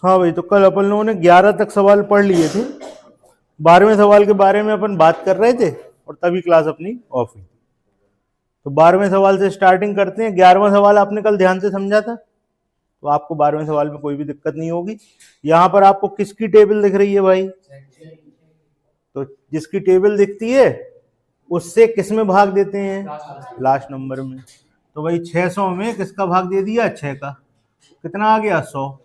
हाँ भाई, तो कल अपन लोगों ने 11 तक सवाल पढ़ लिए थे। 12वें सवाल के बारे में अपन बात कर रहे थे और तभी क्लास अपनी ऑफ हुई। तो 12वें सवाल से स्टार्टिंग करते हैं। 11वां सवाल आपने कल ध्यान से समझा था, तो आपको 12वें सवाल में कोई भी दिक्कत नहीं होगी। यहां पर आपको किसकी टेबल दिख रही है भाई? तो जिसकी टेबल दिखती है उससे किस में भाग देते हैं? लास्ट नंबर में। तो भाई 600 में किसका भाग दे दिया? 6 का। कितना आ गया? 100।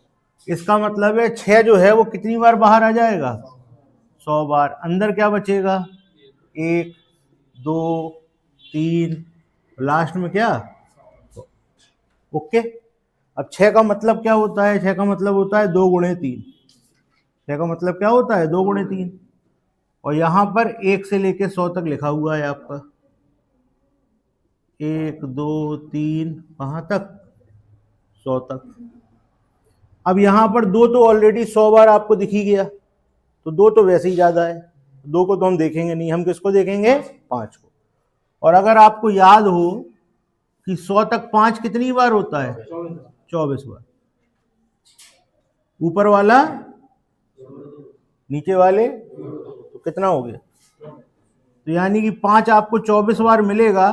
इसका मतलब है 6 जो है वो कितनी बार बाहर आ जाएगा? 100 बार। अंदर क्या बचेगा? 1, 2, 3, लास्ट में क्या? ओके। अब 6 का मतलब क्या होता है? 6 का मतलब होता है 2 गुणे 3। 6 का मतलब क्या होता है? 2 गुणे 3। और यहां पर 1 से लेके 100 तक लिखा हुआ है आपका। 1, 2, 3, कहां तक? 100 तक। अब यहां पर 2 तो ऑलरेडी 100 बार आपको दिख ही गया, तो 2 तो वैसे ही ज्यादा है, 2 को तो हम देखेंगे नहीं। हम किसको देखेंगे? 5 को। और अगर आपको याद हो कि 100 तक 5 कितनी बार होता है? 24 बार। ऊपर वाला नीचे वाले, तो कितना हो गया? तो यानी कि 5 आपको 24 बार मिलेगा,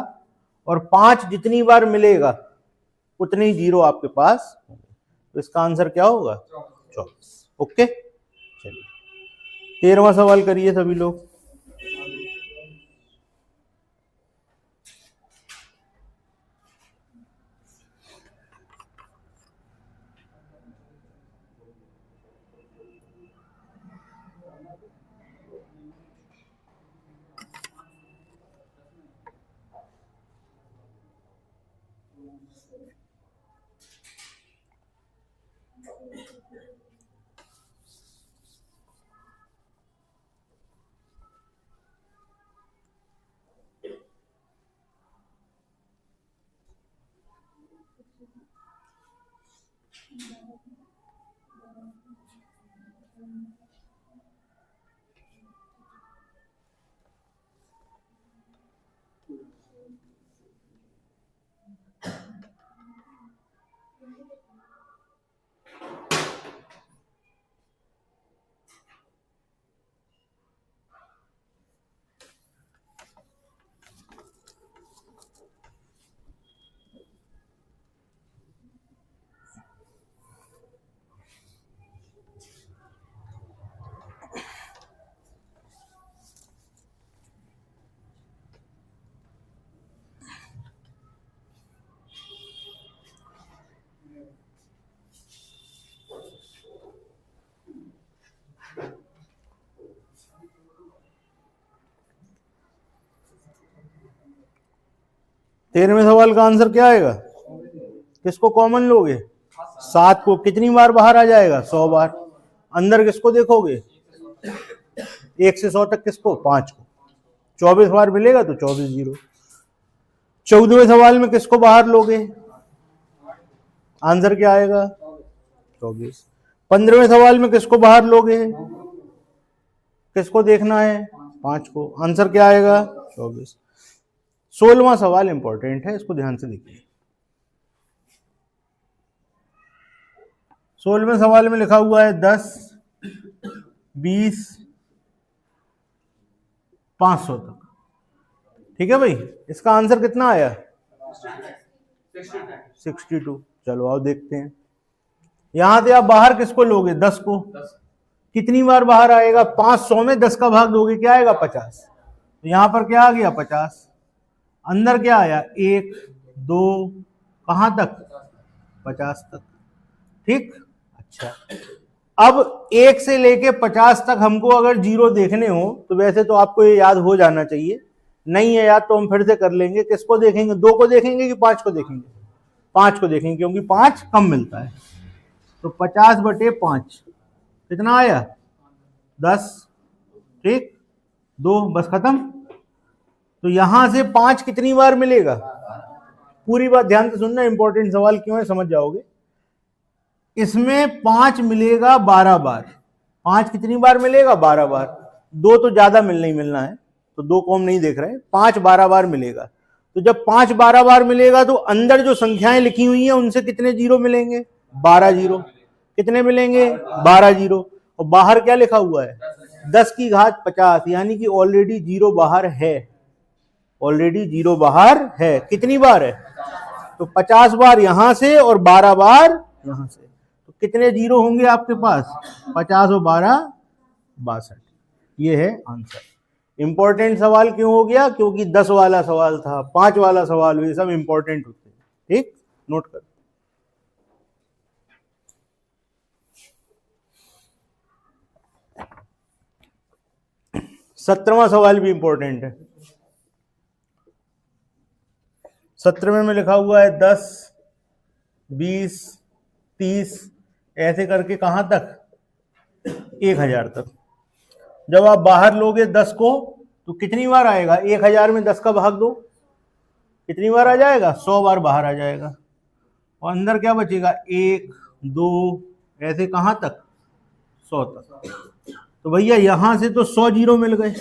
और 5 जितनी बार मिलेगा उतने ही जीरो आपके पास होंगे। तो इसका आंसर क्या होगा? 24। ओके, चलिए 13वां सवाल करिए सभी लोग। तेरहवें सवाल का आंसर क्या आएगा? किसको कॉमन लोगे? 7 को। कितनी बार बाहर आ जाएगा? 100 बार। अंदर किसको देखोगे? 1 से 100 तक किसको? 5 को। 24 बार मिलेगा तो 24 जीरो। 14वें सवाल में किसको बाहर लोगे? आंसर क्या आएगा? 24। 15वें सवाल में किसको बाहर लोगे? किसको देखना है? 5 को। आंसर क्या आएगा? 24। 16वां सवाल इंपॉर्टेंट है, इसको ध्यान से देखिए। 16वें सवाल में लिखा हुआ है 10, 20, 500 तक। ठीक है भाई, इसका आंसर कितना आया? 62। चलो आओ देखते हैं। यहां से आप बाहर किसको लोगे? 10 को। कितनी बार बाहर आएगा? 500 में 10 का भाग दोगे, क्या आएगा? 50। तो यहां पर क्या आ गया? 50। अंदर क्या आया? 1, 2, कहां तक? 50 तक। ठीक। अच्छा, अब 1 से लेके 50 तक हमको अगर जीरो देखने हो तो वैसे तो आपको ये याद हो जाना चाहिए, नहीं है याद तो हम फिर से कर लेंगे। किसको देखेंगे? 2 को देखेंगे कि 5 को देखेंगे? 5 को देखेंगे, क्योंकि 5 कम मिलता है। तो 50/5 कितना आया? 10। ठीक, 2, बस खत्म। तो यहां से 5 कितनी बार मिलेगा? पूरी बात ध्यान से सुनना, इंपॉर्टेंट सवाल क्यों है समझ जाओगे। इसमें 5 मिलेगा 12 बार। 5 कितनी बार मिलेगा? 12 बार। 2 तो ज्यादा नहीं मिलना है, तो 2 को हम नहीं देख रहे हैं। 5 12 बार मिलेगा। तो जब 5 12 बार मिलेगा तो अंदर जो संख्याएं लिखी हुई हैं उनसे कितने जीरो मिलेंगे? 12 जीरो। कितने मिलेंगे? 12 जीरो। और बाहर क्या लिखा हुआ है? 10 की घात 50, यानी कि ऑलरेडी जीरो बाहर है, ऑलरेडी जीरो बाहर है। कितनी बार है? तो 50 बार यहां से और 12 बार यहां से, तो कितने जीरो होंगे आपके पास? 50 और 12 62। ये है आंसर। इंपॉर्टेंट सवाल क्यों हो गया? क्योंकि 10 वाला सवाल था, 5 वाला सवाल, ये सब इंपॉर्टेंट होते हैं। ठीक, नोट कर। सत्रहवां सवाल भी इंपॉर्टेंट है। 17वें में लिखा हुआ है 10, 20, 30 ऐसे करके कहां तक? 1000 तक। जब आप बाहर लोगे 10 को तो कितनी बार आएगा? 1000 में 10 का भाग दो, कितनी बार आ जाएगा? 100 बार बाहर आ जाएगा। और अंदर क्या बचेगा? 1, 2 ऐसे कहां तक? 100 तक। तो भैया यहां से तो 100 जीरो मिल गए,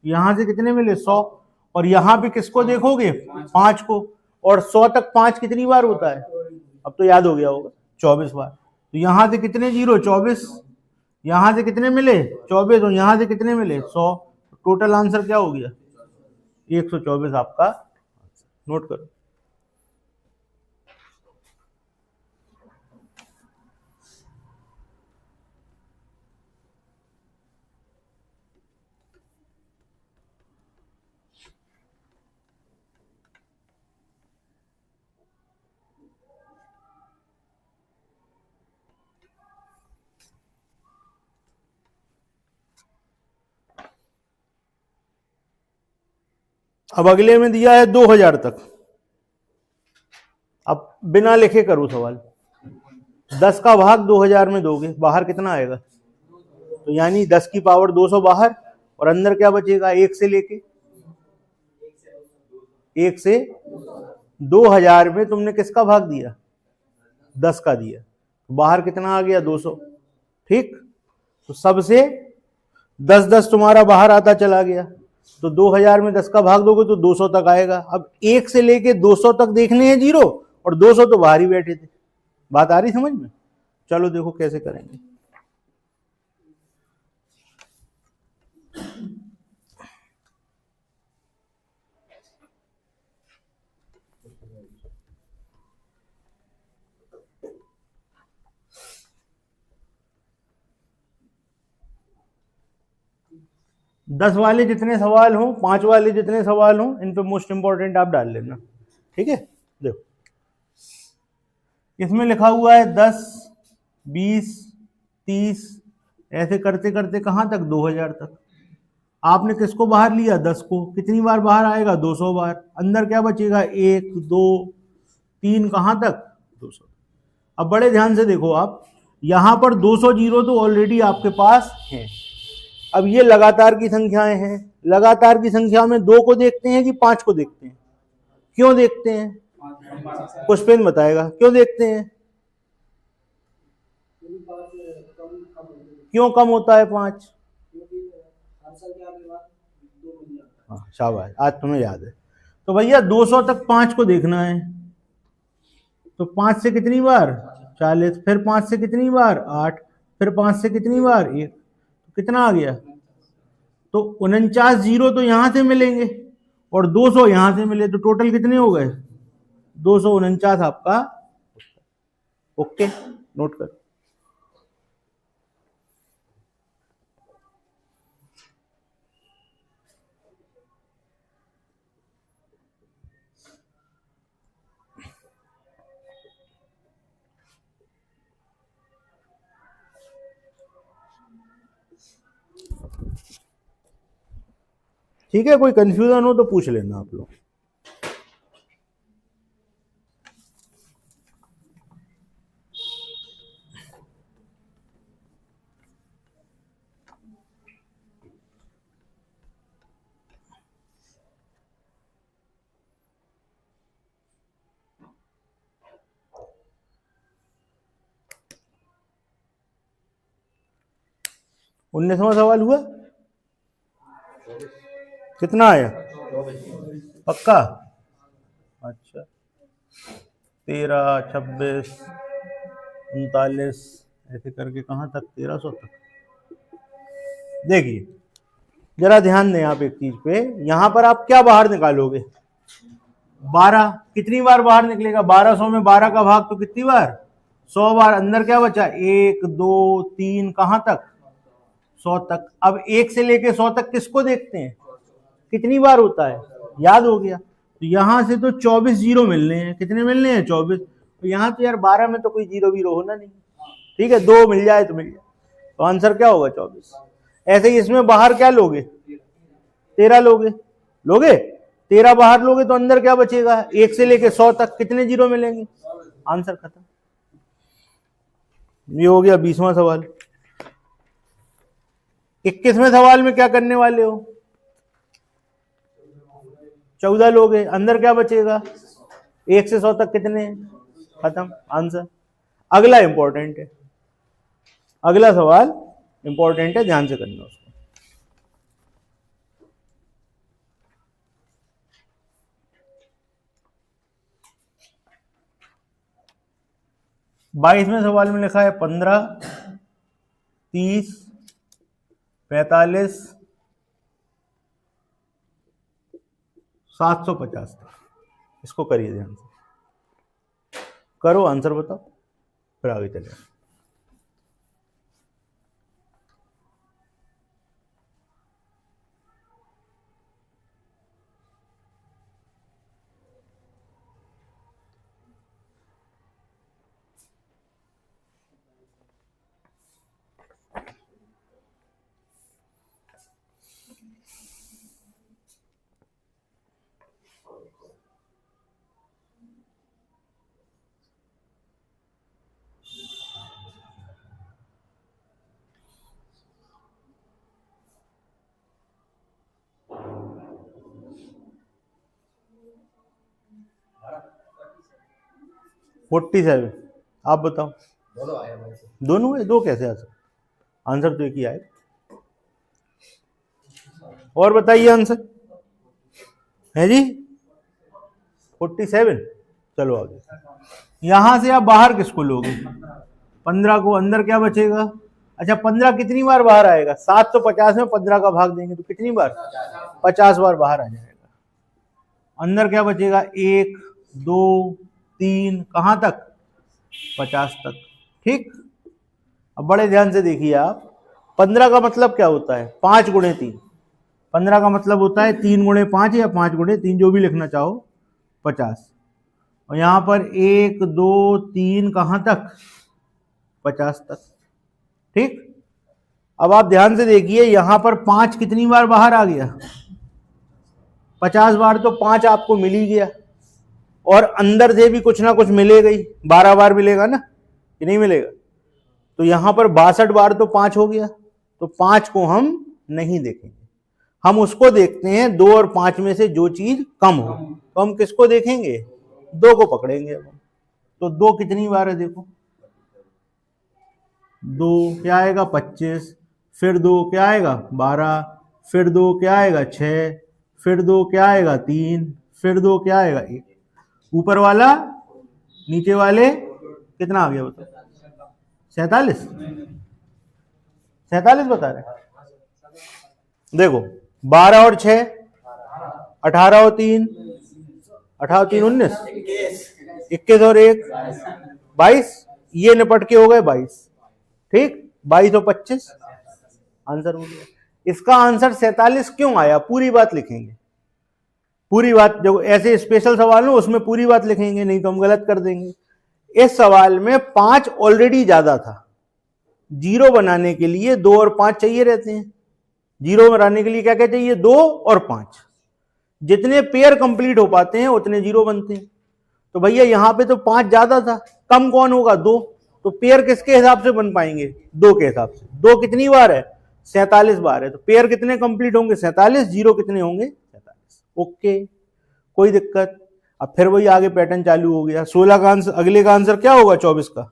यहां से कितने मिले? 100। और यहां पे किसको देखोगे? 5 को। और 100 तक 5 कितनी बार होता है? अब तो याद हो गया होगा, 24 बार। तो यहां से कितने जीरो? 24। यहां से कितने मिले? 24। और यहां से कितने मिले? 100। टोटल आंसर क्या हो गया? 124 आपका। नोट करो। अब अगले में दिया है 2000 तक। अब बिना लिखे करो सवाल। 10 का भाग 2000 में दोगे, बाहर कितना आएगा? तो यानी 10 की पावर 200 बाहर, और अंदर क्या बचेगा? 1 से लेके 1 से 2000 में तुमने किसका भाग दिया? 10 का दिया। तो बाहर कितना आ गया? 200। ठीक, तो सबसे 10-10 तुम्हारा बाहर आता चला गया। तो 2000 में 10 का भाग दोगे तो 200 तक आएगा। अब 1 से लेके 200 तक देखने हैं जीरो, और 200 तो बाहर ही बैठे थे। बात आ रही समझ में? चलो देखो कैसे करेंगे। दस वाले जितने सवाल हों, 5 वाले जितने सवाल हों, इन पे मोस्ट इंपॉर्टेंट आप डाल लेना। ठीक है, देखो इसमें लिखा हुआ है 10, 20, 30 ऐसे करते करते कहां तक? 2000 तक। आपने किसको बाहर लिया? 10 को। कितनी बार बाहर आएगा? 200 बार। अंदर क्या बचेगा? 1, 2, 3 कहां तक? 200। अब बड़े ध्यान से देखो आप, यहां पर 200 जीरो तो ऑलरेडी आपके पास है। अब ये लगातार की संख्याएं हैं, लगातार की संख्या में 2 को देखते हैं कि 5 को देखते हैं? क्यों देखते हैं? पुष्पेन बताएगा क्यों देखते हैं। क्यों कम होता है 5? हाँ शाबाश, आज तुम्हें याद है। तो भैया 200 तक 5 को देखना है, तो 5 से कितनी बार? 40। फिर 5 से कितनी बार? 8। फिर 5 से कितनी बार? 1। तो कितना आ गया? तो 49 जीरो तो यहां से मिलेंगे और 200 यहां से मिले, तो टोटल कितने हो गए? 249 आपका। ओके, नोट कर। ठीक है, कोई कंफ्यूजन हो तो पूछ लेना आप लोग। उन्नीसवां सवाल हुआ, कितना आया? पक्का? अच्छा, 13, 26, 39, ऐसे करके कहाँ तक, 1300 तक। देखिए जरा ध्यान दें आप एक चीज पे, यहां पर आप क्या बाहर निकालोगे, 12, कितनी बार बाहर निकलेगा, 1200 में 12 का भाग तो कितनी बार, 100 बार। अंदर क्या बचा, 1 2 3, कहां तक, 100 तक। अब 1 से लेके 100 तक किसको देखते हैं, कितनी बार होता है, याद हो गया। तो यहां से तो 24 जीरो मिलने हैं, कितने मिलने हैं, 24। तो यहां तो यार 12 में तो कोई जीरो वीरो होना नहीं, ठीक है, 2 मिल जाए तो मिल जाए, तो आंसर क्या होगा, 24। ऐसे ही इसमें बाहर क्या लोगे, 13 लोगे, 13 बाहर लोगे तो अंदर क्या बचेगा, 1 से लेके 100 तक कितने जीरो मिलेंगे, आंसर खत्म। ये हो गया 20वां सवाल। 21वें सवाल में क्या करने वाले हो, 14 लोगे, अंदर क्या बचेगा, 1 से 100 तक कितने, खत्म, आंसर। अगला इंपॉर्टेंट है, अगला सवाल इंपॉर्टेंट है, ध्यान से करना उसको। बाईसवें सवाल में लिखा है 15, 30, 45, 750 तक। इसको करिए ध्यान से, करो आंसर बताओ, फिर आगे चले। फोर्टी 47, आप बताओ, दोनों है, दो कैसे आ सकते, आंसर तो एक ही आए। और बताइए आंसर है जी, 47। चलो आगे, यहां से आप बाहर किसको लोगे, 15 को, अंदर क्या बचेगा, अच्छा 15 कितनी बार बाहर आएगा, 750 में 15 का भाग देंगे तो कितनी बार, 50 बार बाहर आ जाएगा। अंदर क्या बचेगा, 1 2 3, कहां तक, 50 तक, ठीक। अब बड़े ध्यान से देखिए आप, 15 का मतलब क्या होता है, 5 गुणे 3, 15 का मतलब होता है 3 गुणे 5 या 5 गुणे 3, जो भी लिखना चाहो, 50। और यहां पर 1 2 3, कहां तक, 50 तक, ठीक। अब आप ध्यान से देखिए, यहां पर 5 कितनी बार बाहर आ गया, 50 बार, तो 5 आपको मिल ही गया, और अंदर से भी कुछ ना कुछ मिलेगा ही, 12 बार मिलेगा ना, कि नहीं मिलेगा। तो यहां पर 62 बार तो 5 हो गया, तो 5 को हम नहीं देखेंगे, हम उसको देखते हैं 2 और 5 में से जो चीज कम हो, तो हम किसको देखेंगे, 2 को पकड़ेंगे। तो 2 कितनी बार है, देखो 2 क्या आएगा, 25, फिर 2 क्या आएगा, 12, फिर 2 क्या आएगा, 6, फिर 2 क्या आएगा, 3, फिर 2 क्या आएगा, 1। ऊपर वाला नीचे वाले कितना आ गया बताओ, 47, 47 बता रहे, देखो 12 और 6, 18 और 3, 18 और 3 19, 21 और 1 22, ये निपट के हो गए 22, ठीक, 22 और 25, आंसर हो गया। इसका आंसर 47 क्यों आया, पूरी बात लिखेंगे, पूरी बात, जो ऐसे स्पेशल सवाल हो उसमें पूरी बात लिखेंगे, नहीं तो हम गलत कर देंगे। इस सवाल में 5 ऑलरेडी ज्यादा था, जीरो बनाने के लिए 2 और 5 चाहिए रहते हैं, जीरो बनाने के लिए क्या क्या चाहिए, 2 और 5, जितने पेयर कंप्लीट हो पाते हैं उतने जीरो बनते हैं। तो भैया यहां पे तो 5 ज्यादा था, कम कौन होगा, 2, तो पेयर किसके हिसाब से बन पाएंगे, 2 के हिसाब से। 2 कितनी बार है, 47 बार है, तो पेयर कितने कंप्लीट होंगे, 47, जीरो कितने होंगे, 47। ओके, कोई दिक्कत। अब फिर वही आगे पैटर्न चालू हो गया, 16 का आंसर, अगले का आंसर क्या होगा, 24 का,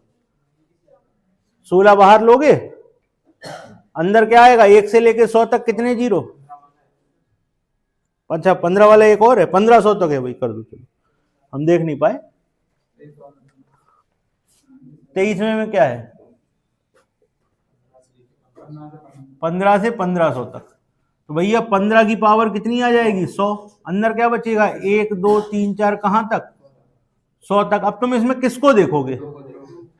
16 बाहर लोगे, अंदर क्या आएगा, 1 से लेके 100 तक कितने जीरो, अच्छा 15 वाला एक और है, 1500 तक है भाई, कर दो, चलो हम देख नहीं पाए। 23वें में क्या है, 15 से 1500 तक। तो भैया 15 की पावर कितनी आ जाएगी? 100। अंदर क्या बचेगा? 1 2 3 4, कहां तक? 100 तक। अब तुम इसमें किसको देखोगे?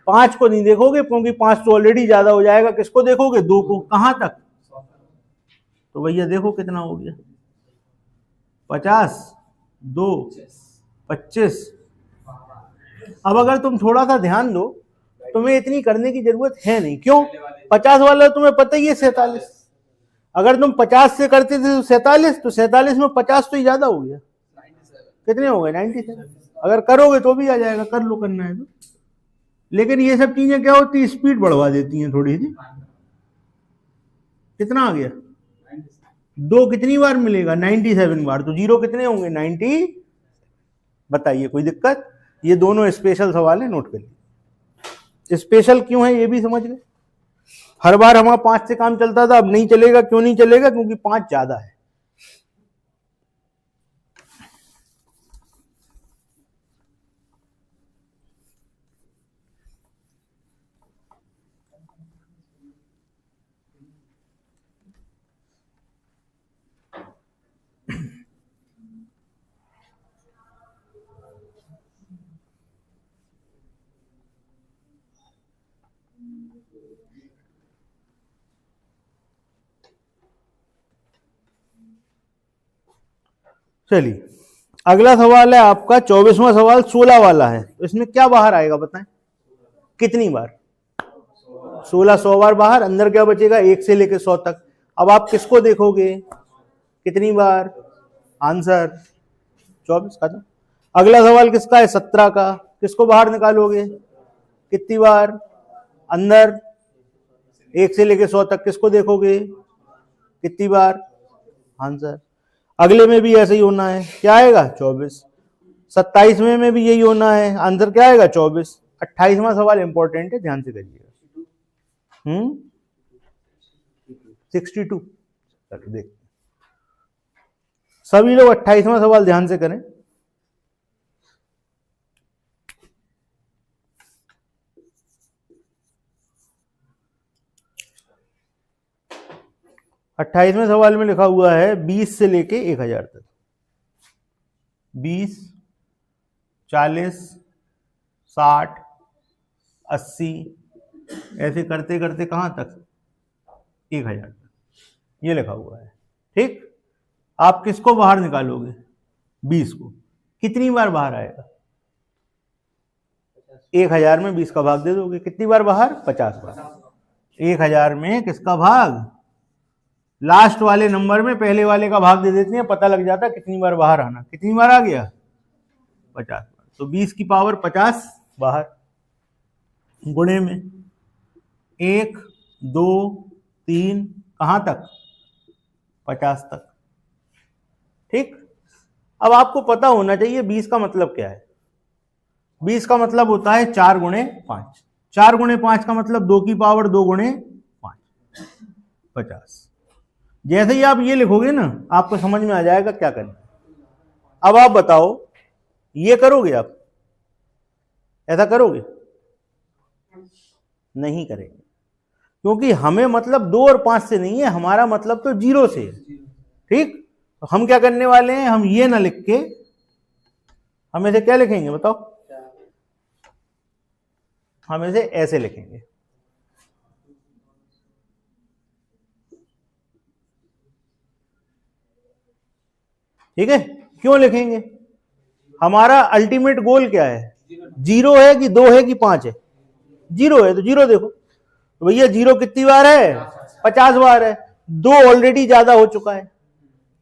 5 को नहीं देखोगे, क्योंकि 5 तो ऑलरेडी ज्यादा हो जाएगा। किसको देखोगे? 2 को। कहां तक? तो भैया देखो कितना हो गया, 50 2 25। अब अगर तुम थोड़ा सा ध्यान दो, तुम्हें इतनी करने की जरूरत है नहीं। क्यों? 50 वाला तुम्हें पता ही है 47। अगर तुम 50 से करते थे तो 47, तो 47 में 50 तो ही ज्यादा हो गया। कितने हो गए? 97। अगर करोगे तो भी आ जाएगा, कर लो करना है तो। लेकिन ये सब चीजें क्या होती है, स्पीड बढ़वा देती हैं थोड़ी सी। कितना आ गया? 2 कितनी बार मिलेगा? 97 बार। तो जीरो कितने होंगे? 90। बताइए कोई दिक्कत? ये दोनों स्पेशल सवाल है, नोट कर लीजिए। स्पेशल क्यों है ये भी समझ गए। हर बार हमारा 5 से काम चलता था, अब नहीं चलेगा। क्यों नहीं चलेगा? क्योंकि 5 ज्यादा है। चलिए अगला सवाल है आपका 24वां सवाल 16 वाला है। तो इसमें क्या बाहर आएगा बताएं? कितनी बार? 16 100 बार बाहर। अंदर क्या बचेगा? 1 से लेकर 100 तक। अब आप किसको देखोगे? कितनी बार? आंसर 24 का था। अगला सवाल किसका है? 17 का। किसको बाहर निकालोगे? कितनी बार? अंदर 1 से लेकर 100 तक। किसको देखोगे? कितनी बार? आंसर। अगले में भी ऐसे ही होना है। क्या आएगा? 24। 27वें में भी यही होना है। आंसर क्या आएगा? 24। 28वां सवाल इंपॉर्टेंट है, ध्यान से करिएगा। 62। चलो देख, सभी लोग 28वां सवाल ध्यान से करें। अट्ठाईसवें सवाल में लिखा हुआ है 20 से लेके 1000 तक। 20 40 60 80 ऐसे करते करते कहां तक? 1000 तक। ये लिखा हुआ है। ठीक। आप किसको बाहर निकालोगे? 20 को। कितनी बार बाहर आएगा? 1000 में 20 का भाग दे दोगे। कितनी बार बाहर? 50 बार। 1000 में किसका भाग? लास्ट वाले नंबर में पहले वाले का भाग दे देते हैं, पता लग जाता कितनी बार बाहर आना। कितनी बार आ गया? 50 बार। तो 20 की पावर 50 बाहर, गुणे में 1 2 3 कहां तक? 50 तक। ठीक। अब आपको पता होना चाहिए 20 का मतलब क्या है। 20 का मतलब होता है 4 गुणे 5। 4 गुणे 5 का मतलब 2 की पावर 2 गुणे 5, 50। जैसे ही आप ये लिखोगे ना, आपको समझ में आ जाएगा क्या करना है। अब आप बताओ, ये करोगे आप? ऐसा करोगे? नहीं करेंगे, क्योंकि हमें मतलब 2 और 5 से नहीं है, हमारा मतलब तो 0 से है। ठीक। तो हम क्या करने वाले हैं? हम ये ना लिख के हम इसे क्या लिखेंगे बताओ? हम इसे ऐसे लिखेंगे। ठीक है। क्यों लिखेंगे? हमारा अल्टीमेट गोल क्या है? 0 है कि 2 है कि 5 है? 0 है, तो 0 देखो। तो भैया 0 कितनी बार है? 50 बार है। 2 ऑलरेडी ज्यादा हो चुका है,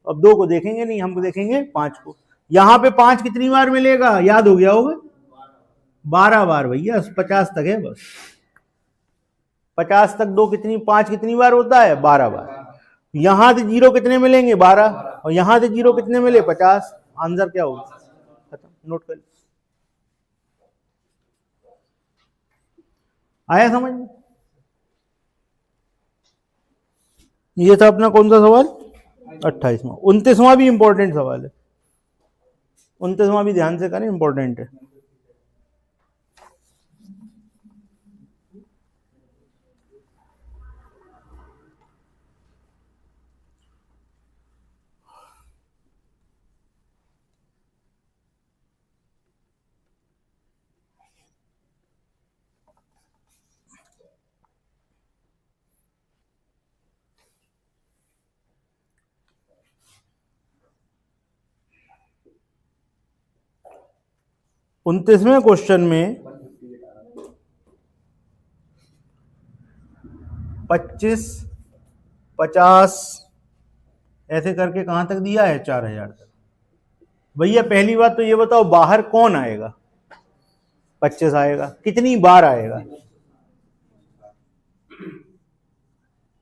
अब 2 को देखेंगे नहीं, हम देखेंगे 5 को। यहां पे 5 कितनी बार मिलेगा? याद हो गया होगा, 12 बार। भैया 50 तक है बस। 50 तक 2 कितनी 5 कितनी बार होता है? 12 बार। यहां से 0 कितने मिलेंगे? 12। और यहां से 0 कितने मिले? 50। आंसर क्या होगा? खत्म। नोट कर। आया समझ में? ये था अपना कौन सा सवाल? 28वां। 29वां भी इंपॉर्टेंट सवाल है। 29वां भी ध्यान से करें, इंपॉर्टेंट है। 29वें क्वेश्चन में 25, 50 ऐसे करके कहां तक दिया है? 4000 तक। भैया पहली बात तो ये बताओ बाहर कौन आएगा? 25 आएगा। कितनी बार आएगा?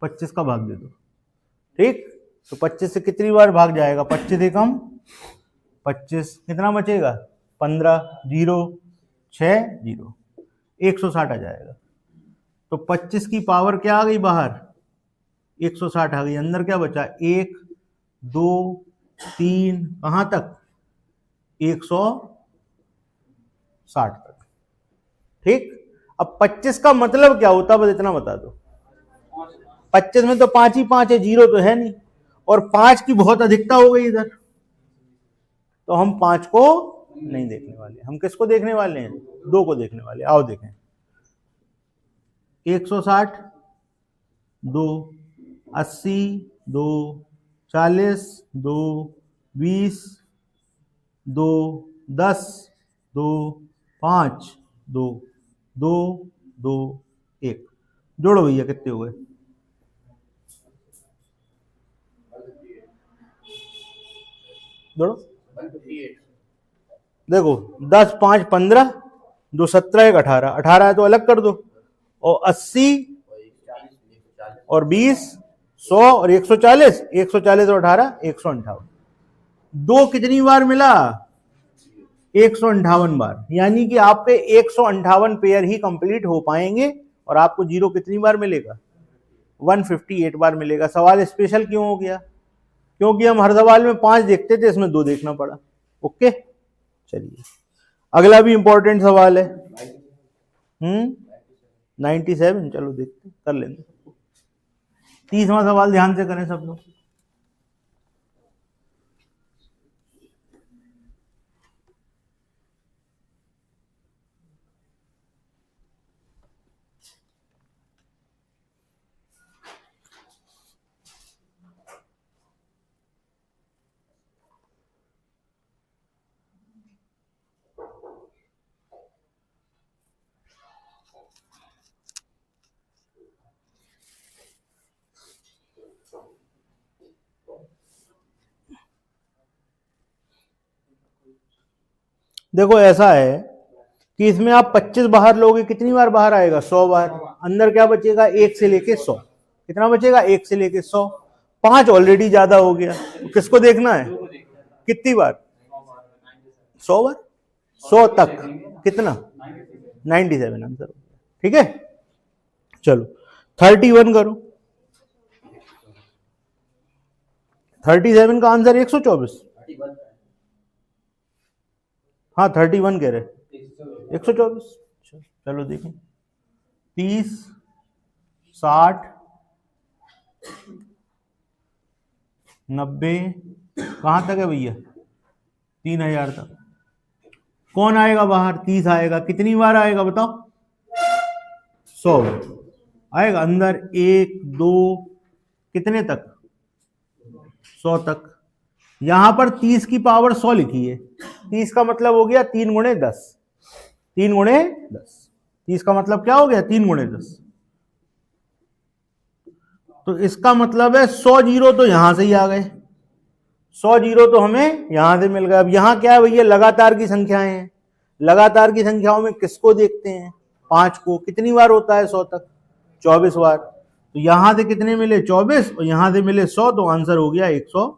25 का भाग दे दो। ठीक, तो 25 से कितनी बार भाग जाएगा? 25 एकम 25, कितना बचेगा? 15, 0, 6, 0, 160 आ जाएगा। तो 25 की पावर क्या आ गई बाहर? 160 आ गई। अंदर क्या बचा? 1, 2, 3, कहां तक? 160 तक। ठीक, अब 25 का मतलब क्या होता? बस इतना बता दो। 25 में तो 5 ही 5 है, 0 तो है नहीं, और 5 की बहुत अधिकता हो गई इधर, तो हम 5 को नहीं देखने वाले। हम किसको देखने वाले हैं? 2 को देखने वाले। आओ देखें। 160, 2, 80, 2, 40, 2, 20, 2, 10, 2, 5, 2, 2, 2, 1। जोड़ो भैया, कितने हुए? जोड़ो। देखो 10, 5, 15, 2, 17, 1, 18, 18 है तो अलग कर दो, और 80 और 20, 100 और 140, 140 और 18, 158। 2 कितनी बार मिला? 158 बार। यानी कि आपके 158 पेयर ही कंप्लीट हो पाएंगे, और आपको 0 कितनी बार मिलेगा? 158 बार मिलेगा। सवाल स्पेशल क्यों हो गया? क्योंकि हम हर सवाल में 5 देखते थे, इसमें 2 देखना पड़ा। ओके, चलिए अगला भी इंपॉर्टेंट सवाल है। 97, चलो देखते कर लेंगे। 30वां सवाल ध्यान से करें सब लोग। देखो ऐसा है कि इसमें आप 25 बाहर लोगे, कितनी बार बाहर आएगा? 100 बार। अंदर क्या बचेगा? 1 से लेके 100। कितना बचेगा? 1 से लेके 100। 5 ऑलरेडी ज्यादा हो गया, तो किसको देखना है? कितनी बार? 100 बार। 100 तक कितना? 97 आंसर। ठीक है, चलो 31 करो। 37 का आंसर 124। हाँ 31 कह रहे, 124। चलो देखें। 30, 60, 90, कहां तक है भैया? 3000 तक। कौन आएगा बाहर? 30 आएगा। कितनी बार आएगा बताओ? 100 आएगा। अंदर 1, 2, कितने तक? 100 तक। यहां पर 30 की पावर 100 लिखी है। 30 का मतलब हो गया 3 गुणे 10। 3 गुणे 10। 30 का मतलब क्या हो गया? 3 गुणे 10। तो इसका मतलब है 100 जीरो तो यहां से ही आ गए। 100 जीरो तो हमें यहां से मिल गया। अब यहां क्या है भैया? लगातार की संख्याएं हैं। लगातार की संख्याओं में किसको देखते हैं? 5 को। कितनी बार होता है 100 तक? 24 बार। तो यहां से कितने मिले? 24, और यहां से मिले 100, तो आंसर हो गया 124।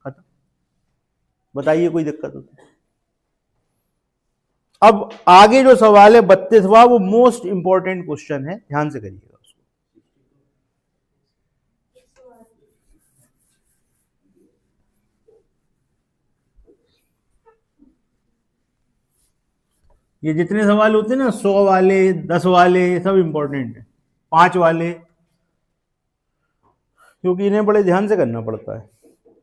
खत्म। बताइए कोई दिक्कत होती? अब आगे जो सवाल है 32वां, वो मोस्ट इंपॉर्टेंट क्वेश्चन है, ध्यान से करिएगा उसको। ये जितने सवाल होते हैं ना, 100 वाले, 10 वाले, सब इंपॉर्टेंट है। 5 वाले, क्योंकि इन्हें बड़े ध्यान से करना पड़ता है।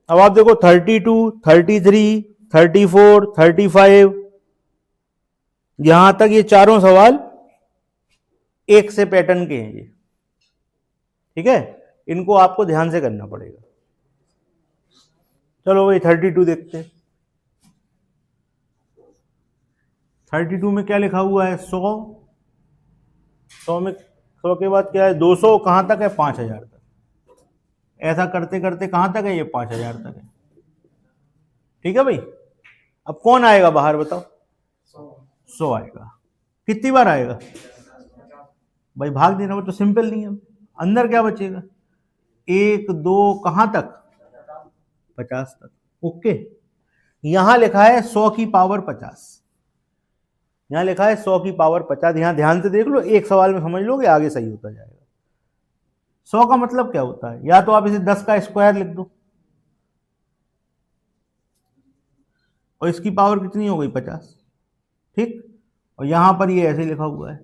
अब आप देखो 32, 33, 34, 35, यहां तक ये चारों सवाल एक से पैटर्न के हैं ये। ठीक है, इनको आपको ध्यान से करना पड़ेगा। चलो वही 32 देखते हैं। 32 में क्या लिखा हुआ है? 100। 100 में 100 के बाद क्या है? 200। कहाँ तक है? 5000 तक। ऐसा करते करते कहाँ तक है? ये 5000 तक है। ठीक है भाई। अब कौन आएगा बाहर बताओ? 100 आएगा। कितनी बार आएगा भाई? भाग देना, वो तो सिंपल नहीं है। अंदर क्या बचेगा? 1 2 कहाँ तक? 50 तक। ओके। यहां लिखा है 100 की पावर 50। यहां लिखा है 100 की पावर 50। यहां ध्यान से देख लो, एक सवाल में समझ लोगे, आगे सही होता जाएगा। 100 का मतलब क्या होता है? या तो आप इसे 10 का स्क्वायर लिख दो, और इसकी पावर कितनी हो गई? 50। ठीक। और यहां पर ये ऐसे लिखा हुआ है।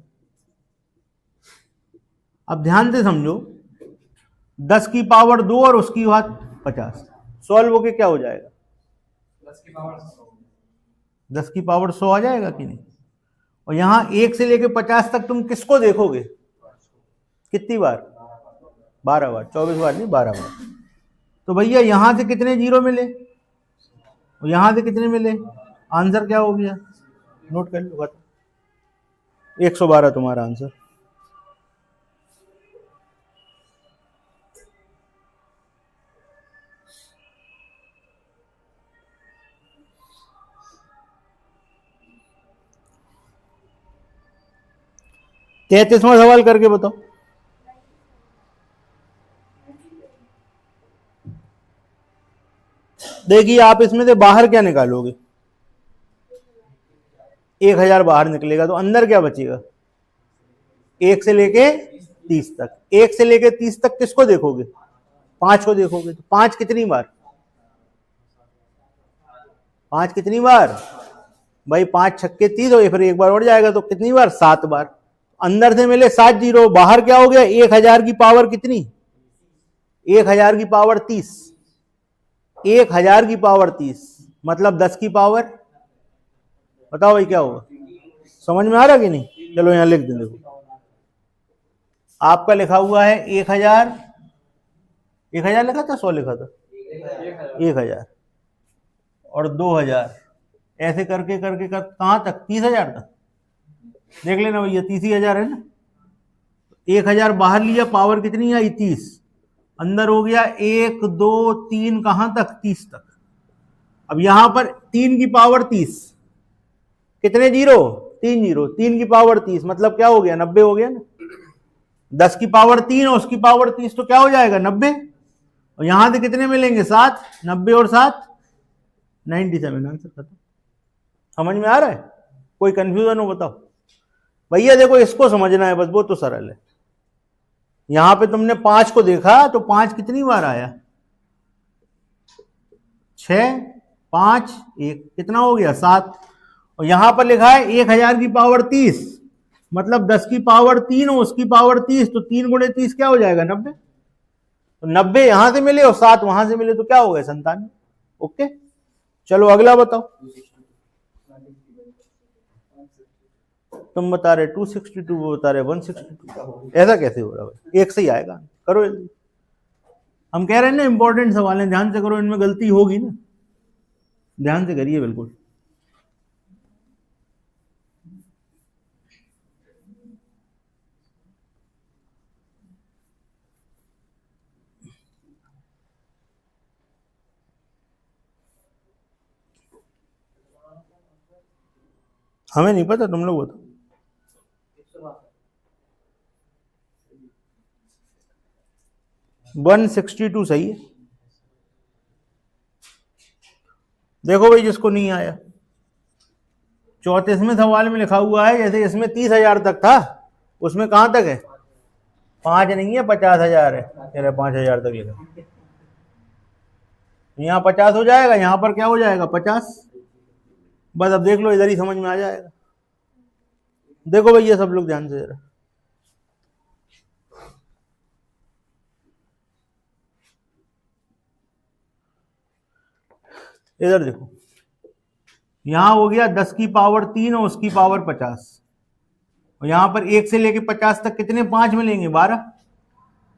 अब ध्यान से समझो, 10 की पावर 2 और उसकी बात 50, सॉल्व होके क्या हो जाएगा? 10 की पावर 100 आ जाएगा कि नहीं? और यहां 1 से लेके 50 तक तुम किसको देखोगे? कितनी बार? 12 बार। 24 बार नहीं, 12 बार। तो भैया यहां से कितने जीरो मिले और यहां से कितने मिले? आंसर क्या हो गया? नोट कर लो। 112 तुम्हारा आंसर। तैतीसवां सवाल करके बताओ। देखिए, आप इसमें से बाहर क्या निकालोगे? 1000 बाहर निकलेगा, तो अंदर क्या बचेगा? 1 से लेके 30 तक। 1 से लेके 30 तक किसको देखोगे? 5 को देखोगे। तो 5 कितनी बार? 5 कितनी बार भाई? 5 छक्के 30 हो गए, फिर एक बार और जाएगा, तो कितनी बार? 7 बार। अंदर से मिले 7 जीरो, बाहर क्या हो गया? 1000 की पावर कितनी? 1000 की पावर 30। 1000 की पावर 30 मतलब 10 की पावर, बताओ भाई क्या होगा? समझ में आ रहा कि नहीं? चलो यहां लिख दें। देखो, आपका लिखा हुआ है 1000। 1000 लिखा था? 100 लिखा था? 1000 और 2000, ऐसे करके करके कर कहां तक? 30,000 तक। देख लेना भैया, 30,000 है ना। 1000 बाहर लिया, पावर कितनी आई? 30। अंदर हो गया 1 2 3, कहां तक? 30 तक। अब यहां पर 3 की पावर 30, कितने जीरो? 3 जीरो। 3 की पावर 30 मतलब क्या हो गया? 90 हो गया ना। 10 की पावर 3 और उसकी पावर 30, तो क्या हो जाएगा? 90। और यहां से कितने मिलेंगे? 7। 90 और 7 97। आंसर खत्म। समझ में आ रहा है? कोई कंफ्यूजन हो बताओ भैया। देखो, इसको समझना है बस, वो तो सरल है। यहां पे तुमने 5 को देखा, तो 5 कितनी बार आया? 6 5 1, कितना हो गया? 7। और यहां पर लिखा है 1000 की पावर 30 मतलब 10 की पावर 3 और उसकी पावर 30, तो 3 गुणे 30 क्या हो जाएगा? 90। तो 90 यहां से मिले और 7 वहां से मिले, तो क्या हो गया? 97। ओके, चलो अगला बताओ। तुम बता रहे 262, वो बता रहे 162। ऐसा कैसे हो रहा है? एक से ही आएगा। करो जल्दी। हम कह रहे हैं ना, इंपॉर्टेंट सवाल है, ध्यान से करो, इनमें गलती होगी ना। ध्यान से करिए बिल्कुल। हमें नहीं पता, तुम लोग बताओ। 162 सही है। देखो भाई, जिसको नहीं आया, 34वें सवाल में लिखा हुआ है, जैसे इसमें 30,000 तक था, उसमें कहां तक है? 5 नहीं है, 50,000 है। तेरा 5,000 तक लिखा, यहाँ 50 हो जाएगा, यहां पर क्या हो जाएगा? 50। बस अब देख लो, इधर ही समझ में आ जाएगा। देखो भैया सब लोग ध्यान से जरा, इधर देखो। यहां हो गया 10 की पावर 3 और उसकी पावर 50, और यहां पर 1 से लेके 50 तक कितने 5 मिलेंगे? 12।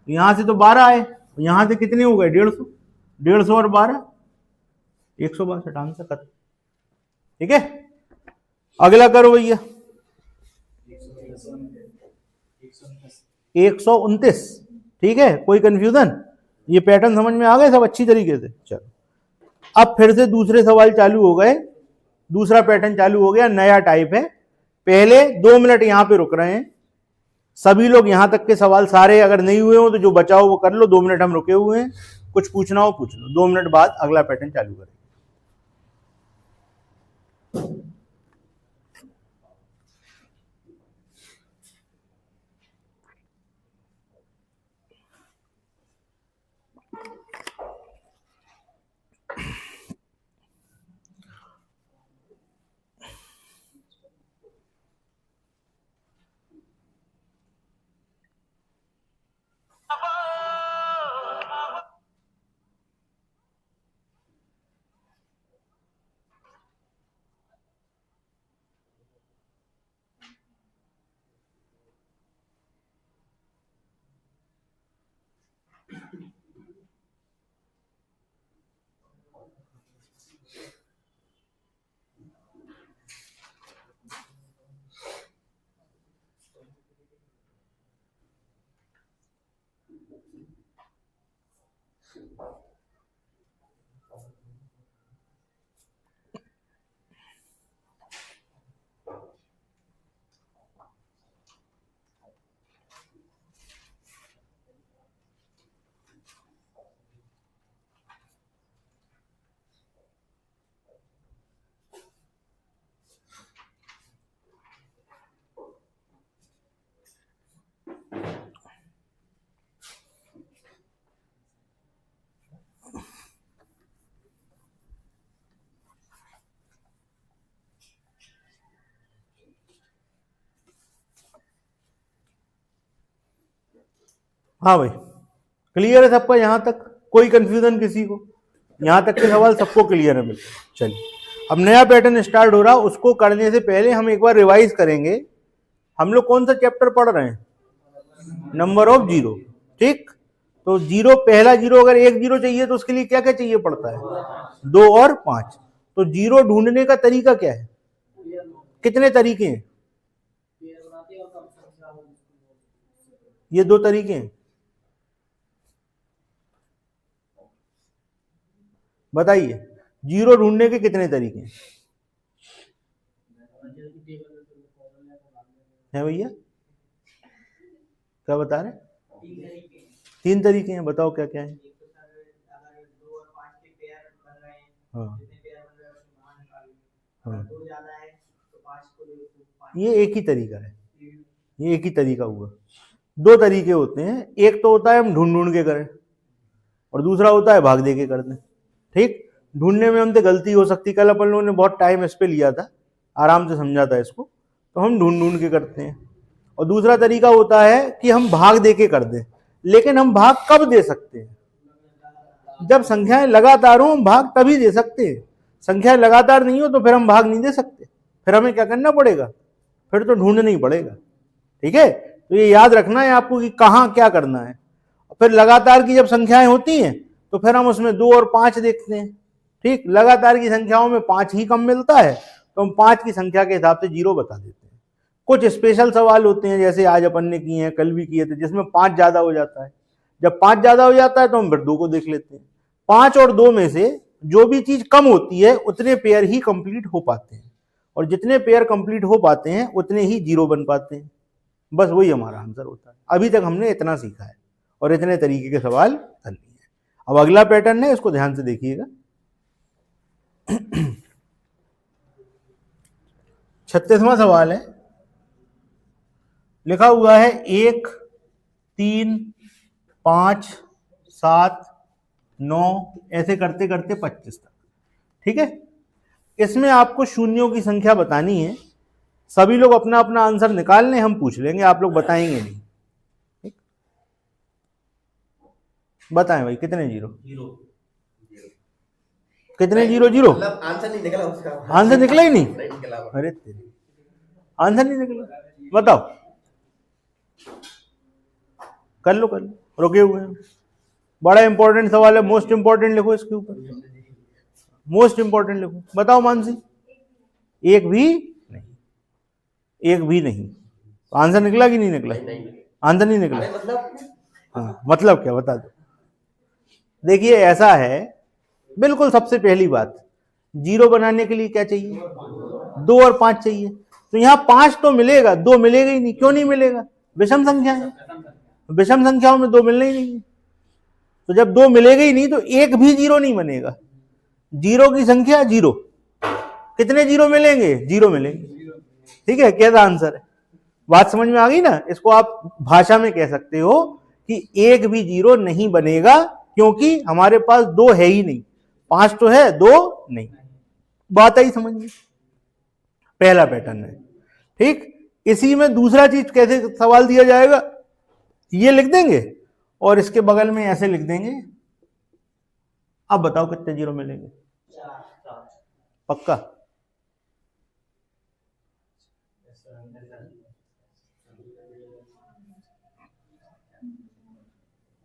यहां से तो 12 आए, यहां से कितने हो गए? 150। 150 और 12 162। आंसर खत्म। ठीक है। अगला करो भैया, 129। ठीक है, कोई कंफ्यूजन? ये पैटर्न समझ में आ गए सब अच्छी तरीके से? चलो अब फिर से दूसरे सवाल चालू हो गए, दूसरा पैटर्न चालू हो गया, नया टाइप है। पहले 2 मिनट यहां पे रुक रहे हैं सभी लोग, यहां तक के सवाल सारे अगर नहीं हुए हो तो जो बचाओ वो कर लो। 2 मिनट हम रुके हुए हैं, कुछ पूछना हो पूछ लो। 2 मिनट बाद अगला पैटर्न चालू करें। हाँ भाई, क्लियर है सबका? यहां तक कोई कंफ्यूजन किसी को? यहां तक के सवाल सबको क्लियर है बिल्कुल? चलिए अब नया पैटर्न स्टार्ट हो रहा, उसको करने से पहले हम एक बार रिवाइज करेंगे। हम लोग कौन सा चैप्टर पढ़ रहे हैं? Number of zero. ठीक, तो जीरो, पहला जीरो अगर 1 जीरो चाहिए तो उसके लिए क्या क्या चाहिए पड़ता है? 2 और 5। तो जीरो ढूंढने का तरीका क्या है? कितने तरीके हैं? ये 2 तरीके हैं। बताइए, जीरो ढूंढने के कितने तरीके हैं भैया? क्या बता रहे? 3 तरीके हैं, बताओ क्या क्या है? हाँ हाँ, ये एक ही तरीका है, ये एक ही तरीका हुआ। 2 तरीके होते हैं, एक तो होता है हम ढूंढ ढूंढ के करें और दूसरा होता है भाग दे के कर दें। ठीक, ढूंढने में हमसे गलती हो सकती, कल अपन लोगों ने बहुत टाइम इस पे लिया था, आराम से समझा था इसको, तो हम ढूंढ ढूंढ के करते हैं। और दूसरा तरीका होता है कि हम भाग दे के कर दें। लेकिन हम भाग कब दे सकते हैं? जब संख्याएं लगातार हो हम भाग तभी दे सकते हैं। संख्याएं लगातार नहीं हो तो फिर हम भाग नहीं दे सकते, फिर हमें क्या करना पड़ेगा? फिर तो ढूंढना ही पड़ेगा। ठीक है, तो ये याद रखना है आपको कि कहाँ क्या करना है। फिर लगातार की जब संख्याएं होती हैं तो फिर हम उसमें 2 और 5 देखते हैं। ठीक, लगातार की संख्याओं में 5 ही कम मिलता है तो हम 5 की संख्या के हिसाब से जीरो बता देते हैं। कुछ स्पेशल सवाल होते हैं जैसे आज अपन ने किए हैं, कल भी किए थे, जिसमें 5 ज्यादा हो जाता है। जब 5 ज्यादा हो जाता है तो हम फिर 2 को देख लेते हैं। 5 और 2 में से जो भी चीज कम होती है उतने पेयर ही कंप्लीट हो पाते हैं, और जितने पेयर कंप्लीट हो पाते हैं उतने ही जीरो बन पाते हैं। बस वही हमारा आंसर होता है। अभी तक हमने इतना सीखा है और इतने तरीके के सवाल कर लिए हैं। अब अगला पैटर्न है, इसको ध्यान से देखिएगा। 36वां सवाल है, लिखा हुआ है 1 3 5 7 9, ऐसे करते करते 25 तक। ठीक है, इसमें आपको शून्यों की संख्या बतानी है। सभी लोग अपना अपना आंसर निकाल लें, हम पूछ लेंगे, आप लोग बताएंगे नहीं। ठीक, बताएं भाई कितने जीरो? कितने जीरो? जीरो आंसर नहीं निकला उसका। आंसर निकला ही नहीं? अरे तेरे, आंसर नहीं निकला, बताओ। कर लो कर लो, रुके हुए हैं। बड़ा इंपॉर्टेंट सवाल है, मोस्ट इंपॉर्टेंट लिखो इसके ऊपर, मोस्ट इंपॉर्टेंट लिखो। बताओ मानसी। एक भी नहीं। एक भी नहीं। तो आंसर निकला कि नहीं निकला? आंसर नहीं निकला। हाँ, मतलब क्या बता दो। देखिए ऐसा है, बिल्कुल सबसे पहली बात, जीरो बनाने के लिए क्या चाहिए? 2 और 5 चाहिए। तो यहां 5 तो मिलेगा, 2 मिलेगा ही नहीं। क्यों नहीं मिलेगा? विषम संख्या है, विषम संख्याओं में 2 मिलना ही नहीं है। तो जब 2 मिलेगा ही नहीं तो एक भी जीरो नहीं बनेगा। जीरो की संख्या जीरो, कितने जीरो मिलेंगे? जीरो मिलेंगे। ठीक है, कैसा आंसर है? बात समझ में आ गई ना? इसको आप भाषा में कह सकते हो कि एक भी जीरो नहीं बनेगा, क्योंकि हमारे पास 2 है ही नहीं। 5 तो है, 2 नहीं। बात आई समझ में? पहला पैटर्न है। ठीक, इसी में दूसरा चीज कैसे सवाल दिया जाएगा, ये लिख देंगे और इसके बगल में ऐसे लिख देंगे। अब बताओ कितने जीरो मिलेंगे? पक्का?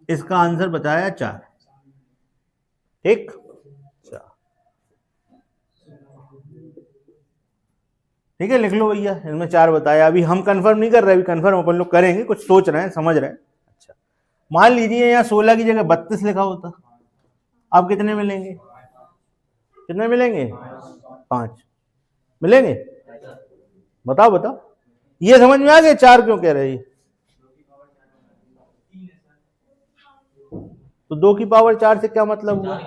इसका आंसर बताया 4। ठीक, ठीक है, लिख लो भैया, इसमें 4 बताया। अभी हम कंफर्म नहीं कर रहे, अभी कंफर्म अपन लोग करेंगे, कुछ सोच रहे हैं, समझ रहे हैं। अच्छा, मान लीजिए यहाँ 16 की जगह 32 लिखा होता, अब कितने मिलेंगे? कितने मिलेंगे? 5 मिलेंगे। बताओ बताओ, ये समझ में आ गया 4 क्यों कह रहे हैं? तो 2 की पावर 4 से क्या मतलब हुआ?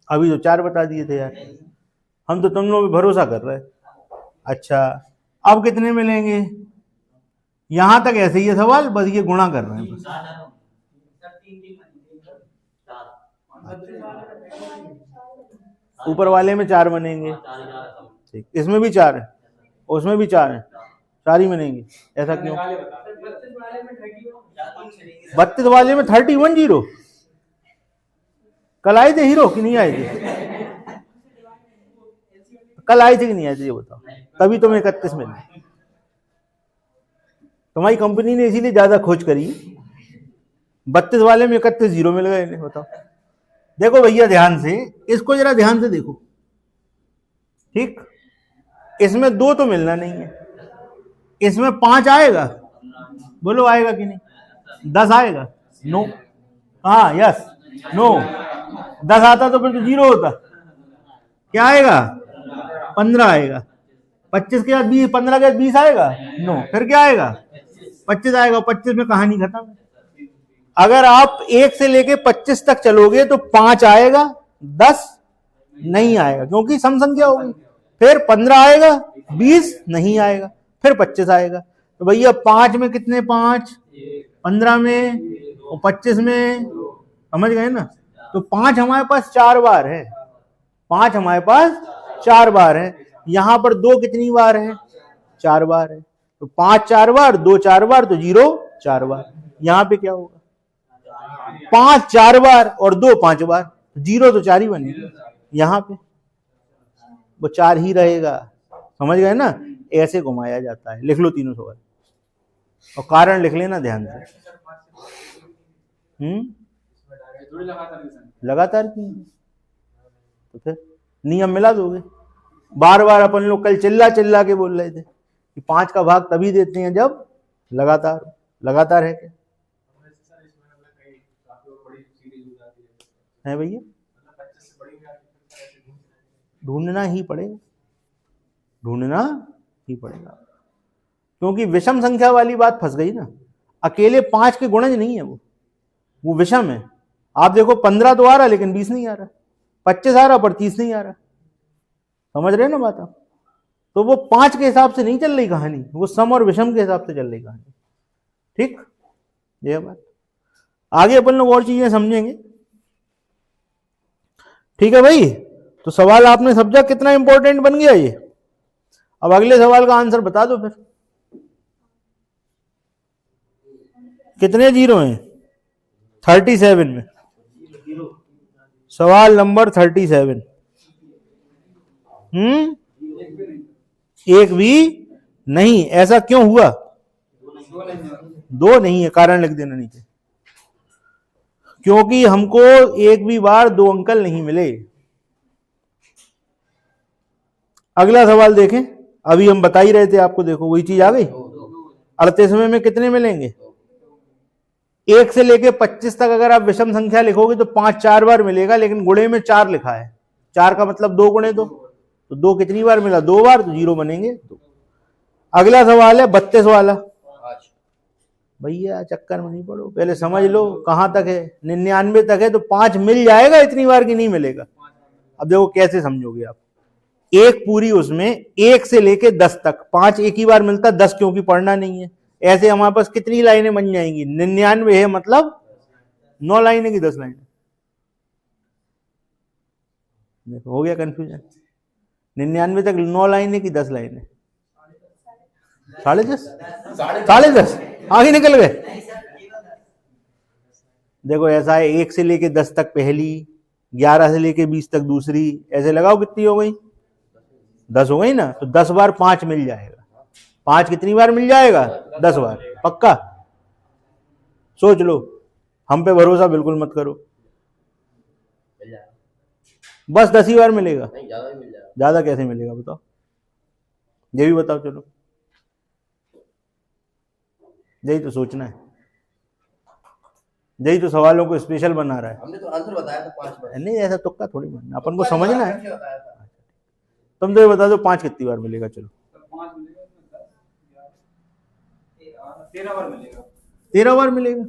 अभी तो 4 बता दिए थे यार, हम तो तुम लोग भरोसा कर रहे हैं। अच्छा, अब कितने मिलेंगे? यहां तक ऐसे ही है सवाल, बस ये गुणा कर रहे हैं बस। ऊपर वाले में 4 बनेंगे, ठीक, इसमें भी 4 है, उसमें भी 4 है, 4 ही बनेंगे। ऐसा क्यों? 32 वाले में 31 जीरो कल आए थे हीरो कि नहीं आए थे? कल आए थे कि नहीं आए थे ये बताओ, तभी तुम्हें 31 मिले। तुम्हारी कंपनी ने इसीलिए ज्यादा खोज करी। 32 वाले में 31 जीरो मिल गए, बताओ। देखो भैया ध्यान से, इसको जरा ध्यान से देखो। ठीक, इसमें 2 तो मिलना नहीं है, इसमें 5 आएगा, बोलो आएगा कि नहीं? 10 आएगा? नो। हाँ, यस, नो। 10 आता तो फिर तो जीरो होता। क्या आएगा? 15 आएगा। 25 के बाद 20, 15 के बाद 20 आएगा? नो। फिर क्या आएगा? 25 आएगा। 25 में कहानी खत्म। अगर आप 1 से लेके 25 तक चलोगे तो 5 आएगा, 10 नहीं आएगा, क्योंकि सम संख्या होगी। फिर 15 आएगा, 20 नहीं आएगा, फिर 25 आएगा। तो भैया 5 में कितने? 5, 15 में और 25 में, समझ गए ना? तो 5 हमारे पास 4 बार है, 5 हमारे पास 4 बार है। यहां पर 2 कितनी बार है? 4 बार है। तो 5 4 बार, 2 4 बार, तो 0 4 बार। यहां पे क्या होगा? 5 4 बार और 2 5 बार, 0 तो 4 ही बनेगी। यहां पे वो 4 ही रहेगा। समझ गए ना? ऐसे घुमाया जाता है। लिख लो तीनों सवाल और कारण लिख लेना ध्यान से। लगातार की तो फिर नियम मिला दोगे। बार बार अपन लोग कल चिल्ला चिल्ला के बोल रहे थे कि 5 का भाग तभी देते हैं जब लगातार। लगातार है क्या? है भैया, ढूंढना ही पड़ेगा, ढूंढना ही पड़ेगा, क्योंकि विषम संख्या वाली बात फंस गई ना। अकेले 5 के गुणज नहीं है, वो विषम है। आप देखो 15 तो आ रहा लेकिन 20 नहीं आ रहा, 25 आ रहा पर 30 नहीं आ रहा। समझ रहे ना बात आप? तो वो 5 के हिसाब से नहीं चल रही कहानी, वो सम और विषम के हिसाब से चल रही कहानी। ठीक, ये बात। आगे अपन लोग और चीजें समझेंगे। ठीक है भाई, तो सवाल आपने समझा कितना इंपॉर्टेंट बन गया ये। अब अगले सवाल का आंसर बता दो फिर। कितने जीरो हैं? 37 में। सवाल नंबर 37। एक भी नहीं। ऐसा क्यों हुआ? 2 नहीं है, कारण लिख देना नीचे। क्योंकि हमको एक भी बार 2 अंकल नहीं मिले। अगला सवाल देखें, अभी हम बता ही रहे थे आपको, देखो वही चीज आ गई। 38वें में कितने मिलेंगे? 1 से लेके 25 तक अगर आप विषम संख्या लिखोगे तो 5 4 बार मिलेगा, लेकिन गुणे में 4 लिखा है। 4 का मतलब 2 गुणे 2, तो 2 कितनी बार मिला? 2 बार, तो 0 बनेंगे। अगला सवाल है 32 वाला। भैया चक्कर में नहीं पड़ो, पहले समझ लो कहां तक है। 99 तक है तो 5 मिल जाएगा इतनी बार की नहीं मिलेगा। अब देखो कैसे समझोगे आप। एक पूरी उसमें 1 से लेके 10 तक 5 एक ही बार मिलता, 10 क्योंकि पढ़ना नहीं है। ऐसे हमारे पास कितनी लाइनें बन जाएंगी? 99 है मतलब 9 लाइनें की 10 लाइनें। देखो हो गया कंफ्यूजन। 99 तक 9 लाइनें की 10 लाइनें, 10.5 आगे निकल गए। देखो ऐसा है, 1 से लेके 10 तक पहली, 11 से लेके 20 तक दूसरी, ऐसे लगाओ कितनी हो गई? 10 हो गई ना। तो 10 बार 5 मिल जाएगा। 5 कितनी बार मिल जाएगा? 10 बार। पक्का? सोच लो, हम पे भरोसा बिल्कुल मत करो। बस 10 ही बार मिलेगा? ज्यादा कैसे मिलेगा बताओ, ये भी बताओ। चलो यही तो सोचना है, यही तो सवालों को स्पेशल बना रहा है। हमने तो आंसर बताया था 5 बार। नहीं ऐसा तुक्का थोड़ी मारना, अपन को समझना है। तुम तो ये बता दो 5 कितनी बार मिलेगा? चलो 13 बार मिलेगा। 13 बार मिलेगा।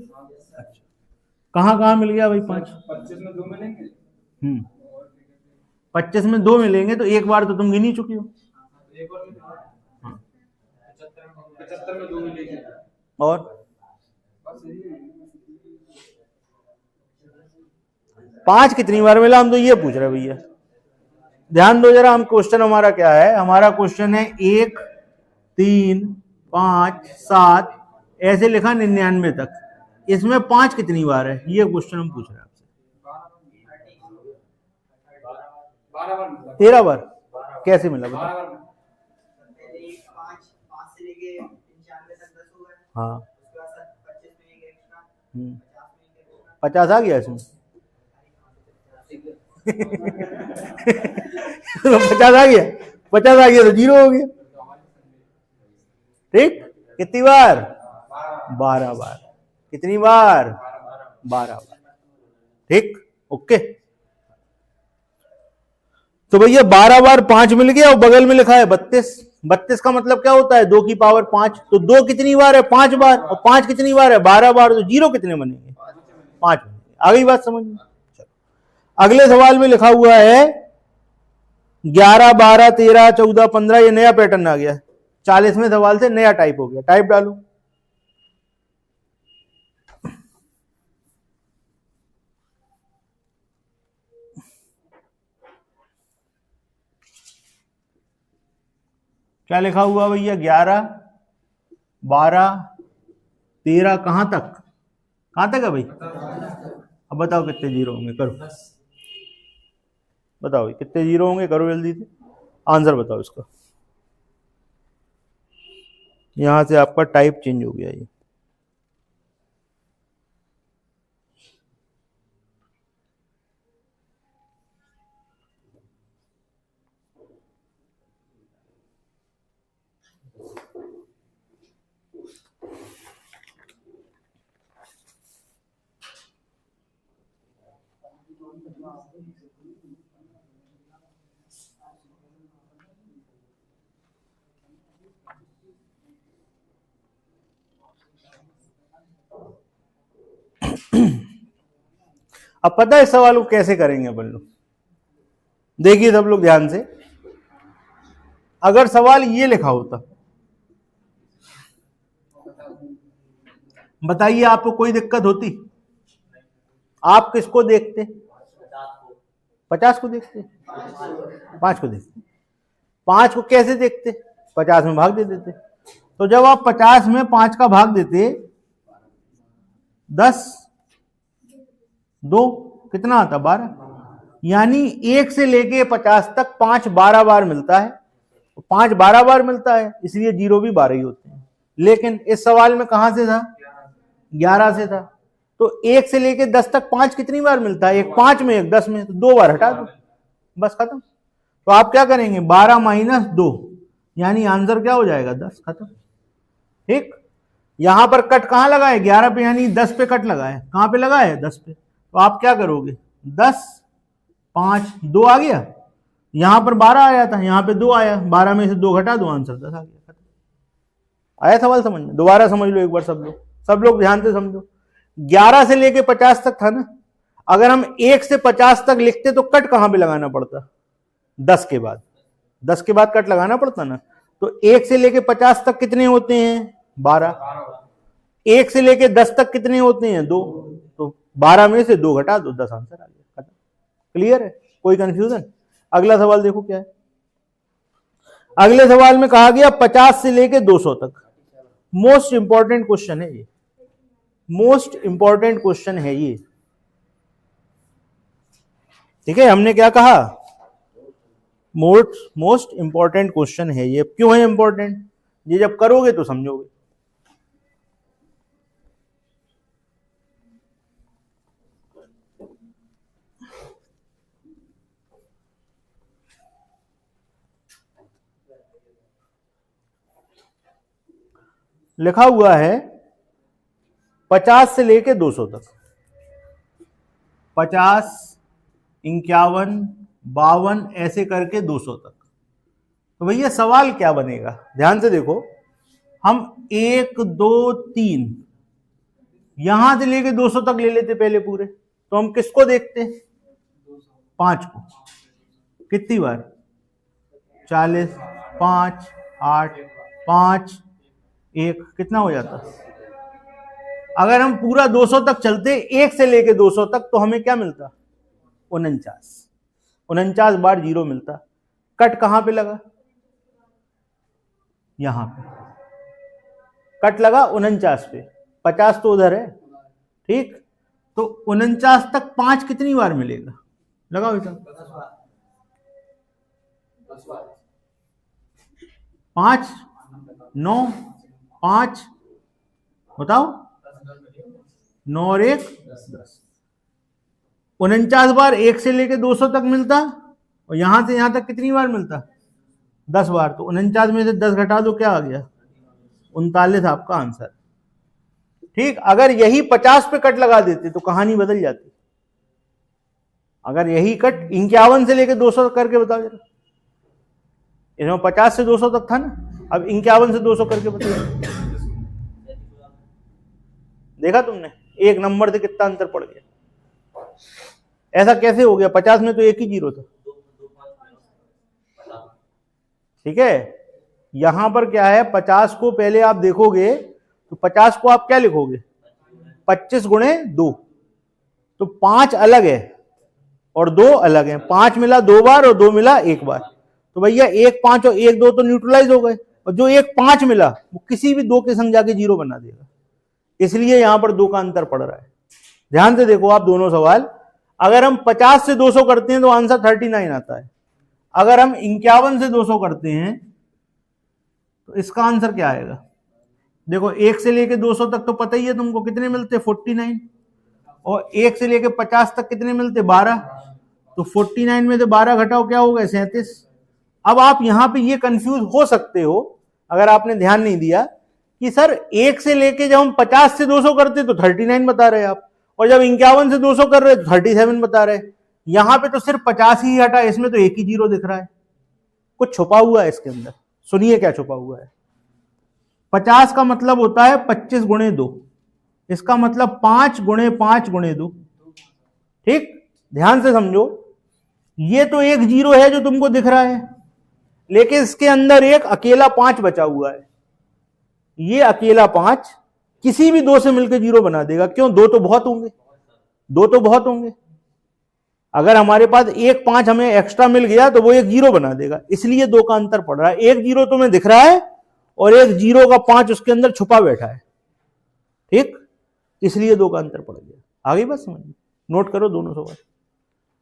कहाँ कहाँ मिल गया भाई 5? 25 में 2 मिलेंगे। 25 में 2 मिलेंगे तो एक बार तो तुम गिन ही चुकी हो। 75 में 2 मिलेंगे। और 5 कितनी बार मिला, हम तो ये पूछ रहे भैया। ध्यान दो जरा, हम क्वेश्चन हमारा क्या है? हमारा क्वेश्चन है 1 3 5 7 ऐसे लिखा 99 तक। इसमें 5 कितनी बार है, ये क्वेश्चन हम पूछ रहे हैं आपसे। 13 बार कैसे मिला बताओ? हाँ 50 आ गया इसमें। 50 आ गया, 50 आ गया तो 0 हो गया। ठीक, कितनी बार? 12 बार। कितनी बार? 12 बार। ठीक, ओके। तो भैया 12 बार 5 मिल गया और बगल में लिखा है 32। 32 का मतलब क्या होता है? 2 की पावर 5। तो 2 कितनी बार है? 5 बार। और 5 कितनी बार है? 12 बार। तो 0 कितने बनेंगे? 5 बनेंगे। आ गई बात समझ में? अगले सवाल में लिखा हुआ है 11 12 13 14 15। ये नया पैटर्न आ गया। 40वें सवाल से नया टाइप हो गया। टाइप डालो। क्या लिखा हुआ भैया? 11 12 13 कहां तक? कहां तक है भाई? अब बताओ कितने 0 होंगे? करो बताओ भाई कितने 0 होंगे? करो जल्दी से आंसर बताओ इसका। यहां से आपका टाइप चेंज हो गया ये। अब पता है इस सवाल को कैसे करेंगे अपन लोग? देखिए सब लोग ध्यान से। अगर सवाल ये लिखा होता, बताइए आपको कोई दिक्कत होती? आप किसको देखते? 50 को देखते? 5 को देखते? 5 को कैसे देखते? 50 में भाग दे देते। तो जब आप 50 में 5 का भाग देते, 10 2 कितना आता? 12। यानी 1 से लेके 50 तक 5 12 बार मिलता है। 5 12 बार मिलता है, इसलिए 0 भी 12 ही होते हैं। लेकिन इस सवाल में कहां से था? 11 से था। तो 1 से लेके 10 तक 5 कितनी बार मिलता है? एक 5 में, एक 10 में, तो 2 बार हटा दो, बस खत्म। तो आप क्या करेंगे, 12 माइनस 2, यानी आंसर क्या हो जाएगा 10, खत्म। ठीक, यहां पर कट कहां लगाए, 11 पे, यानी 10 पे कट लगाए, कहां पे लगाए 10 पे। तो आप क्या करोगे, 10 5 2 आ गया, यहां पर 12 आया था, यहां पे 2 आया, 12 में से 2 घटा दो, आंसर 10 आ गया, खत्म। आया सवाल समझ में, दोबारा समझ लो एक बार सब लोग ध्यान से समझो। 11 से लेके 50 तक था ना, अगर हम 1 से 50 तक लिखते तो कट कहां पे लगाना पड़ता, 10 के बाद, 10 के बाद कट लगाना पड़ता ना। तो 1 से लेके 50 तक कितने होते हैं, 12। 1 से लेके 10 तक कितने होते हैं, 2। तो 12 में से 2 घटा दो, 10 आंसर आ गया, खत्म। क्लियर है, कोई कंफ्यूजन। अगला सवाल देखो क्या है। अगले सवाल में कहा गया 50 से लेके 200 तक। मोस्ट इंपॉर्टेंट क्वेश्चन है ये, मोस्ट इंपॉर्टेंट क्वेश्चन है ये। ठीक है, हमने क्या कहा, मोस्ट इंपॉर्टेंट क्वेश्चन है ये। क्यों है इंपॉर्टेंट, ये जब करोगे तो समझोगे। लिखा हुआ है 50 से लेके 200 तक, 50 51 52 ऐसे करके 200 तक। तो भैया सवाल क्या बनेगा, ध्यान से देखो, हम 1 2 3 यहां से लेके 200 तक ले लेते पहले पूरे, तो हम किसको देखते, 5 को। कितनी बार, 40 5 8 5 1, कितना हो जाता। अगर हम पूरा 200 तक चलते 1 से लेके 200 तक, तो हमें क्या मिलता, 49 बार 0 मिलता। कट कहां पे लगा, यहां पे कट लगा 49 पे, 50 तो उधर है। ठीक, तो 49 तक 5 कितनी बार मिलेगा, लगाओ बेटा, 5 9 5, बताओ, 9 और 1 10। 49 बार 1 से लेके 200 तक मिलता, और यहां से यहां तक कितनी बार मिलता, 10 बार। तो 49 में से 10 घटा दो, क्या आ गया, 39 आपका आंसर। ठीक, अगर यही 50 पे कट लगा देते तो कहानी बदल जाती। अगर यही कट 51 से लेके 200 करके बताओ जरा, इसमें 50 से 200 तक था ना, अब 51 से 200 करके बताओ। देखा तुमने, एक नंबर से कितना अंतर पड़ गया। ऐसा कैसे हो गया, 50 में तो एक ही 0 था। ठीक है, यहां पर क्या है, 50 को पहले आप देखोगे तो 50 को आप क्या लिखोगे, 25 गुणे 2, तो 5 अलग है और 2 अलग है। 5 मिला 2 बार और 2 मिला 1 बार, तो भैया 1 5 और 1 2 तो न्यूट्रलाइज हो गए, और जो 1 5 मिला वो किसी भी 2 के संग जाके 0 बना देगा, इसलिए यहां पर 2 का अंतर पड़ रहा है। ध्यान से देखो आप दोनों सवाल, अगर हम 50 से 200 करते हैं तो आंसर 39 आता है। अगर हम 51 से 200 करते हैं तो इसका आंसर क्या आएगा, देखो 1 से लेके 200 तक तो पता ही है तुमको कितने मिलते, 49, और 1 से लेके 50 तक कितने मिलते, 12। तो 49 में से 12 घटाओ, क्या हो गए, 37। अब आप यहां पे ये कंफ्यूज हो सकते हो अगर आपने ध्यान नहीं दिया कि सर 1 से लेके जब हम 50 से 200 करते तो 39 बता रहे आप, और जब 51 से 200 कर रहे तो 37 बता रहे। यहां पे तो सिर्फ 50 ही हटा, इसमें तो एक ही 0 दिख रहा है, कुछ छुपा हुआ है इसके अंदर। सुनिए क्या छुपा हुआ है। 50 का मतलब होता है 25 गुणे 2, इसका मतलब 5 गुणे 5 गुणे 2। ठीक, ध्यान से समझो, ये तो एक 0 है जो तुमको दिख रहा है, लेकिन इसके अंदर एक अकेला 5 बचा हुआ है। ये अकेला 5 किसी भी 2 से मिलकर 0 बना देगा। क्यों, 2 तो बहुत होंगे, 2 तो बहुत होंगे। अगर हमारे पास एक 5 हमें एक्स्ट्रा मिल गया तो वो एक 0 बना देगा, इसलिए 2 का अंतर पड़ रहा है। एक 0 तुम्हें दिख रहा है और एक 0 का 5 उसके अंदर छुपा बैठा है। ठीक, इसलिए 2 का अंतर पड़ गया। आगे बात समझ, नोट करो दोनों सवाल,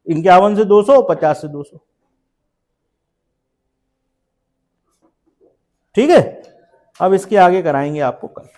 51 से 200, 50 से 200। ठीक है, अब इसके आगे कराएंगे आपको कल।